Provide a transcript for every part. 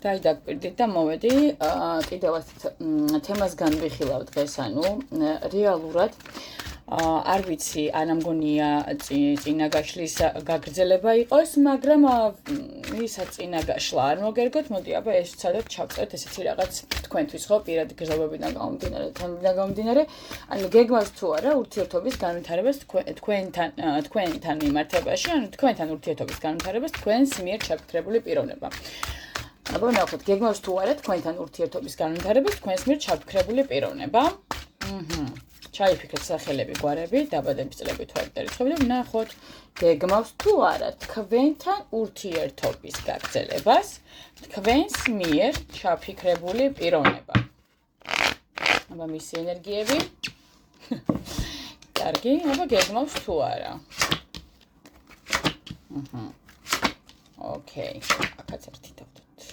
დაიდაგპირდით და მოვედი კიდევ თემას განვიხილავ დღეს, რეალურად არ ვიცი, არა მგონია წინა გაშლის გაგრძელება იყოს, მაგრამ ვისაც წინა გაშლა არ მოგერგოთ, მოდი აბა ეს ცადოთ ჩავწერეთ ესეთი რაღაც თქვენთვის ხო პირადი გრძნობებიდან გამომდინარე, გეგმავს თუ არა ურთიერთობის განვითარებას თქვენთან მიმართებაში, თქვენთან ურთიერთობის განვითარებას თქვენს მიერ ჩაფიქრებული პიროვნება. აბა ნახოთ, გეგმავს თუ არა თქვენთან ურთიერთობის განვითარებას თქვენს მიერ ჩაფიქრებული პიროვნება. ჩაიფიქრეთ სახელები, გვარები, დაბადების წლები, თვეები, რიცხვები, ნახოთ, გეგმავს თუ არა თქვენთან ურთიერთობის გაგრძელებას თქვენს მიერ ჩაფიქრებული პიროვნება. აბა მისი ენერგიები. კარგი, აბა გეგმავს თუ არა. ოკეი, აქაც ერთი დავდოთ.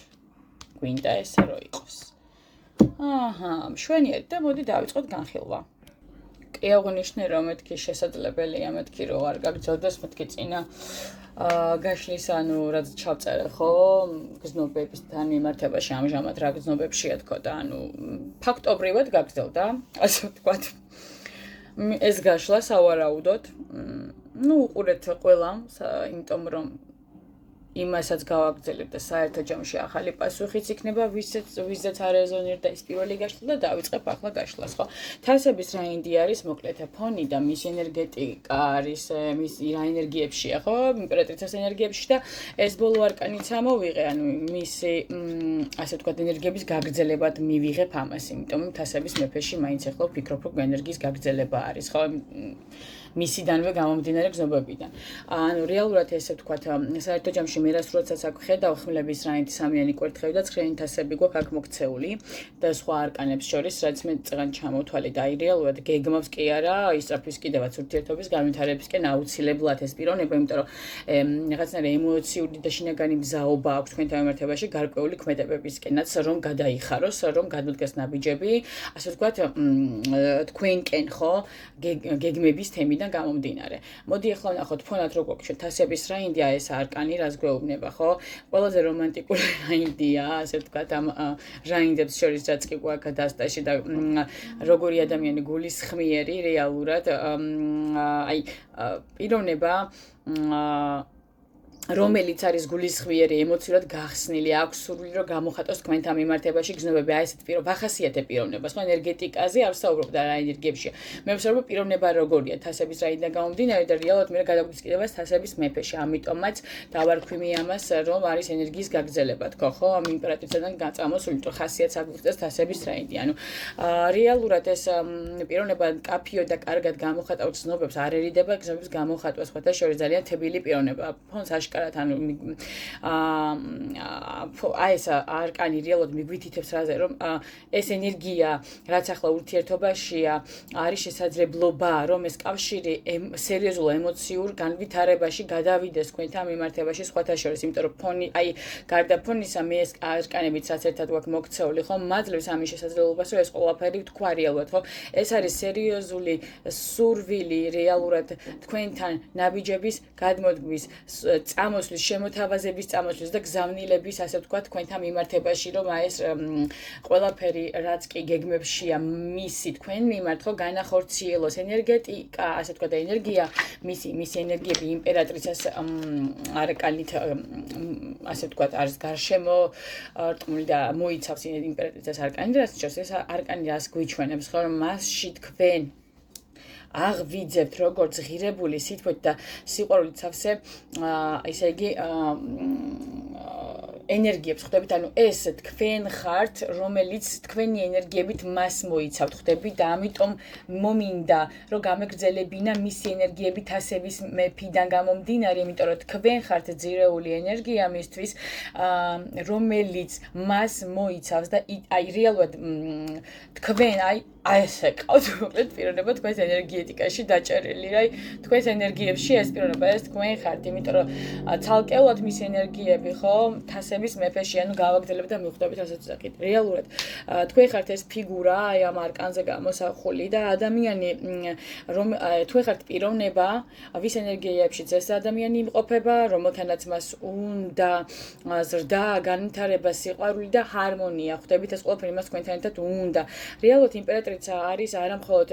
გვინდა ესე რო იყოს. მშვენიერი და მოდი დავიწყოთ განხილვა. კი აღნიშნე რომ მეთქი შესაძლებელია მეთქი რომ არ გაგრძელდეს მეთქი წინა გაშლის რაც ჩავწერე ხო გზნობებთან მიმართებაში ამჟამად რა გზნობებშია თქო და ფაქტობრივად გაგრძელდა ასე ვთქვათ ეს გაშლა სავარაუდოდ უყურეთ ყველამ იმიტომ რომ იმასაც გავაგრძელებ და საერთო ჯამში ახალი პასუხიც იქნება ვიზეც არეზონირდა ის პირველი გაშლა და დავიწყებ ახლა გაშლას ხო თასების რაინდი არის მოკლედ ფონი და მის ენერგეტიკა არის მის რა ენერგიებშია ხო იმპერატრიცას ენერგიებში და ეს ბოლო არკანიც ამოვიღე მისი ასე ვთქვათ ენერგიების გაგრძელებად მივიღებ ამას იმიტომ თასების მეფეში მაინც ახლა ვფიქრობ რომ ენერგიის გაგრძელება არის ხო მისიდანვე გამომდინარე გზნობებიდან. რეალურად ესე ვთქვათ, საერთო ჯამში მე რას როდესაც აქ ხედავ ხმლების რაინდი სამიანი კვერთხევი და ცხრიანი თასები გვაქვს აქ მოქცეული და სხვა არკანებს შორის, რაც მე წეგან ჩამოვთვალე და რეალურად გეგმავს კი არა, ისწრაფვის კიდევაც ურთიერთობის განვითარებისკენ აუცილებლად ეს პიროვნება, იმიტომ რომ რაღაცნაირი ემოციური და შინაგანი მზაობა აქვს თქვენთან მიმართებაში გარკვეული ქმედებებისკენაც, რომ გადაიხაროს, რომ გადმოდგეს ნაბიჯები, ასე ვთქვათ, თქვენკენ ხო, გეგმების თემი გამომდინარე. მოდი ახლა ვნახოთ ფონად რო გვაქვს თასების რაინდია ეს არკანი, რას გვეუბნება, ხო? ყველაზე რომანტიკული რაინდია, ასე ვთქვათ, ამ რაინდებს შორის რაც კი გვაქვს დასტაში და როგორი ადამიანი გულისხმიერი რეალურად პიროვნება რომელიც არის გულისხმიერი ემოციურად გახსნილი, აქვს სურვილი რომ გამოხატოს თქვენთან მიმართებაში გზნობები, ესეთ ვახასიათებ პიროვნებას, ხო ენერგეტიკაზე არ ვსაუბრობ და რა ენერგიებშია. მე ვსაუბრობ პიროვნება როგორია, თასების რაინდან გამომდინარე და რეალურად მე გადაგვდის კიდევაც თასების მეფეში, ამიტომაც დავარქვი ამას, რომ არის ენერგიის გაგრძელება, თქო, ხო, ამ იმპერატრიციდან გაწამოსული, თუ ხასიათს აგვიღწევს თასების რაინდი. რეალურად ეს პიროვნება კაფიო და კარგად გამოხატავს გზნობებს, არ ერიდება გზნობის გამოხატვას, ხოთა შორის ძალიან თბილი პიროვნება. ფონს აშკარად ეს არკანი რეალურად მიგვითითებს რაზე რომ ეს ენერგია რაც ახლა ურთიერთობაშია არის შესაძლებლობა რომ ეს კავშირი სერიოზულ ემოციურ განვითარებაში გადავიდეს თქვენთან მიმართებაში სხვათა შორის იმიტომ რომ ფონი გარდა ფონისა მე ეს არკანებიც რაც ერთად გვაქვს მოქცეული ხო მაძლევს ამის შესაძლებლობას რომ ეს ყველაფერი თქვა რეალურად ხო ეს არის სერიოზული სურვილი რეალურად თქვენთან ნაბიჯების გადმოდგმის წამოსვლის, შემოთავაზების წამოსვლის და გზავნილების, ასე ვთქვათ, თქვენთან მიმართებაში, რომ ეს ყველაფერი რაც კი გეგმებშია მისი თქვენ მიმართ, ხო, განახორციელოს ენერგეტიკა, ასე ვთქვათ, და ენერგია, მისი ენერგიები იმპერატრიცას არკანით, ასე ვთქვათ, არის გარშემო რტმული და მოიცავს იმპერატრიცას არკანი, რაც შორის ეს არკანი რას გვიჩვენებს, ხო, რომ მასში თქვენ აღვიძებთ როგორც ღირებული სითბოთ და სიყვარულით სავსე ისე იგი ენერგიებს ხვდებით, ეს თქვენ ხართ, რომელიც თქვენი ენერგიებით მას მოიცავთ, ხვდებით და ამიტომ მომინდა, რომ გამეგრძელებინა მისი ენერგიები თასების მეფიდან გამომდინარე, იმიტომ რომ თქვენ ხართ ძირეული ენერგია მისთვის, რომელიც მას მოიცავს და რეალურად თქვენ აი ესე ყავთ მოკლედ პიროვნება თქვენს ენერგიეტიკაში დაჭერილი, რა თქვენს ენერგიებში ეს პიროვნება ეს თქვენ ხართ, იმიტომ რომ ცალკეულად მის ენერგიები ხო თასების მეფეში, ანუ გავაგრძელებ და მივხვდებით ასეთ საკითხ. რეალურად თქვენ ხართ ეს ფიგურა, აი ამ არკანზე გამოსახული და ადამიანი რომ თქვენ ხართ პიროვნება, ვის ენერგიებშიც ეს ადამიანი იმყოფება, რომელთანაც მას უნდა ზრდა, განვითარება, სიყვარული და ჰარმონია. ხვდებით ეს ყველაფერი მას თქვენთან ერთად უნდა. რეალურად იმპერატრიცა არის არამხოლოდ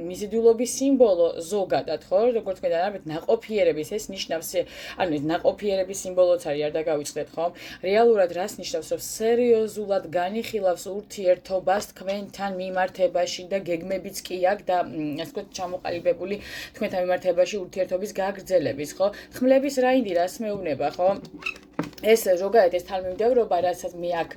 მიზიდულობის სიმბოლო ზოგადად, ხო? როგორც თქვენ არამედ ნაყოფიერების ეს ნიშნავს, ანუ ეს ნაყოფიერების სიმბოლოც არის, არ დაგავიწყდეთ, ხო? რეალურად რას ნიშნავს, რომ სერიოზულად განიხილავს ურთიერთობას თქვენთან მიმართებაში და გეგმებიც კი აქვს და ასე ვთქვათ, ჩამოყალიბებული თქვენთან მიმართებაში ურთიერთობის გაგრძელების, ხო? ხმლების რაინდი რას მეუბნება, ხო? ეს ზოგადად ეს თანმიმდევრობა, რასაც მე აქ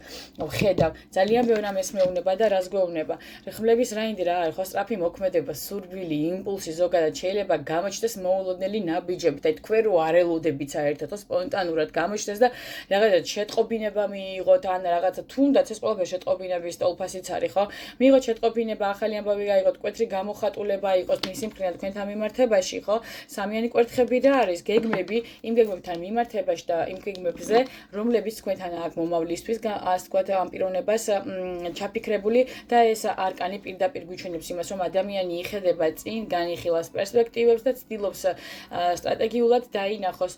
ვხედავ, ძალიან ბევრ რამეს მეუბნება და რას გვეუბნება. ხმლების რაინდი რა არის, ხო, სწრაფი მოქმედება, სურვილი, იმპულსი ზოგადად შეიძლება გამოჩნდეს მოულოდნელი ნაბიჯებით. აი თქვენ რო არ ელოდებით საერთოდ, ხო, სპონტანურად გამოჩნდეს და რაღაცა შეტყობინება მიიღოთ, ან რაღაცა თუნდაც ეს ყველაფერი შეტყობინების ტოლფასიც არის, ხო? მიიღოთ შეტყობინება, ახალი ამბავი გაიღოთ, კვეთრი გამოხატულება იყოს მისი მხრიდან თქვენთან მიმართებაში, ხო? სამიანი კვერთხები რა არის, გეგმები, იმ გეგმებთან მიმართებაში და იმ გეგმებზე რომლებიც თქვენთან აქვს მომავლისთვის, ასე ვთქვათ, ამ პიროვნებას ჩაფიქრებული და ეს არკანი პირდაპირ გვიჩვენებს იმას, რომ ადამიანი იხედება წინ, განიხილავს პერსპექტივებს და ცდილობს სტრატეგიულად დაინახოს,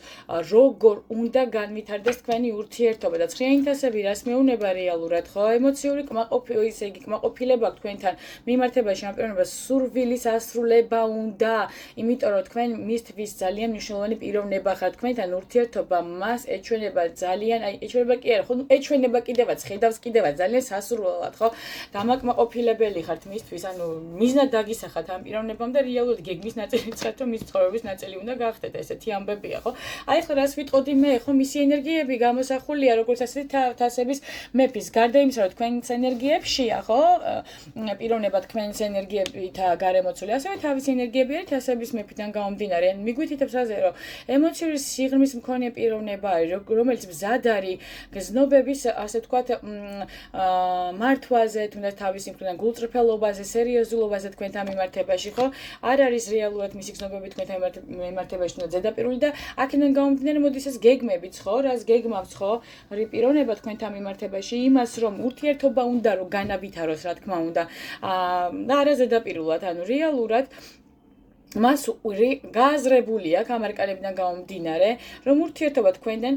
როგორ უნდა განვითარდეს თქვენი ურთიერთობა და ცხრიანი თასები რას მეუბნება რეალურად, ხო? ემოციური კმაყოფილება, ისე იგი კმაყოფილება თქვენთან მიმართებაში ამ პიროვნებას სურვილის ასრულება უნდა, იმიტომ რომ თქვენ მისთვის ძალიან მნიშვნელოვანი პიროვნება ხართ, თქვენთან ურთიერთობა მას ეჩვენება ძალიან, აი ეჩვენება კი არა, ხო, ეჩვენება კიდევაც, ხედავს კიდევაც ძალიან სასურველად, ხო? დამაკმაყოფილებელი ხართ მისთვის, ანუ მიზნად დაგისახათ ამ პიროვნებამ და რეალურად გეგმის ნაწილიც ხართ, რომ მის ცხოვრების ნაწილი უნდა გახდეთ, ესეთი ამბებია, ხო? აი ხო რას ვიტყოდი მე, ხო, მისი ენერგიები გამოსახულია, როგორც ასეთი თასების მეფის, გარდა იმისა, რომ თქვენს ენერგიებშია, ხო? პიროვნება თქვენს ენერგიებით გარემოცული, ასევე თავის ენერგიები არის თასების მეფიდან გამომდინარე, ან მიგვითითებს ასე, რომ ემოციური სიღრმის მქონე პიროვნება არის, რომელიც მზად არის გზნობების, ასე ვთქვათ, მართვაზე, თუნდაც თავის მხრიდან გულწრფელობაზე, სერიოზულობაზე თქვენთან მიმართებაში, ხო? არ არის რეალურად მისი გზნობები თქვენთან მიმართებაში, თუნდაც ზედაპირული და აქედან გამომდინარე მოდის ეს გეგმებიც, ხო? რას გეგმავს, ხო? პიროვნება თქვენთან მიმართებაში, იმას, რომ ურთიერთობა უნდა რომ განავითაროს, რა თქმა უნდა, და არა ზედაპირულად, ანუ რეალურად მას გააზრებული აქვს ამ არკანებიდან გამომდინარე, რომ ურთიერთობა თქვენთან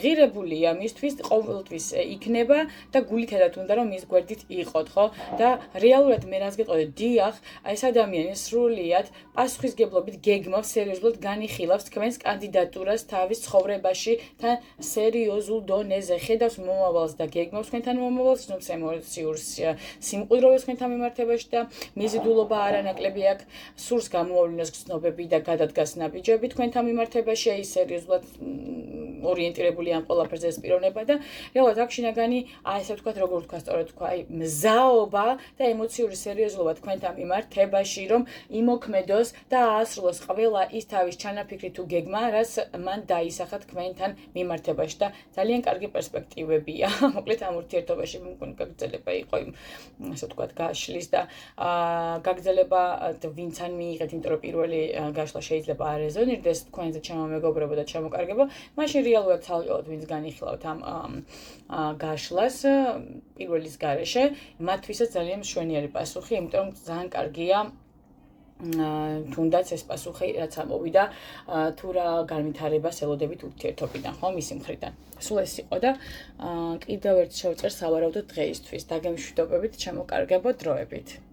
ღირებულია მისთვის, ყოველთვის იქნება და გულითადად უნდა რომ მის გვერდით იყოთ, ხო? და რეალურად მე რას გეტყოდე, დიახ, ეს ადამიანი სრულიად პასუხისგებლობით გეგმავს, სერიოზულად განიხილავს თქვენს კანდიდატურას თავის ცხოვრებაში და სერიოზულ დონეზე ხედავს მომავალს და გეგმავს თქვენთან მომავალს, გრძნობს ემოციურ სიმყუდროვეს თქვენთან მიმართებაში და მიზიდულობა არანაკლები აქვს, სურს მოვლენას გრძნობები და გადადგას ნაბიჯები თქვენთან მიმართებაში, აი სერიოზულად ორიენტირებული ამ ყველაფერზე ეს პიროვნება და რეალურად აქ შინაგანი, აი ესე ვთქვათ, როგორ ვთქვა, სწორედ ვთქვა, აი მზაობა და ემოციური სერიოზულობა თქვენთან მიმართებაში, რომ იმოქმედოს და აასრულოს ყველა ის თავის ჩანაფიქრი თუ გეგმა, რაც მან დაისახა თქვენთან მიმართებაში და ძალიან კარგი პერსპექტივებია. მოკლედ ამ ურთიერთობაში მგონი გაგრძელება იყო იმ ასე ვთქვათ, გაშლის და გაგრძელება ვინც ან მიიღეთ, იმიტომ რომ პირველი გაშლა შეიძლება არ ეზონირდეს თქვენზე ჩამომეგობრება და ჩამოკარგება, მაშინ რეალურად ცალკეულად ვინც განიხილავთ ამ გაშლას პირველის გარეშე, მათთვისაც ძალიან მშვენიერი პასუხი, იმიტომ რომ ძალიან კარგია თუნდაც ეს პასუხი რაც ამოვიდა თუ რა განვითარებას ელოდებით ურთიერთობიდან, ხო, მისი მხრიდან. სულ ეს იყო და კიდევ ერთ შევწერ სავარაუდოდ დღეისთვის. დაგემშვიდობებით, ჩამოკარგებო დროებით.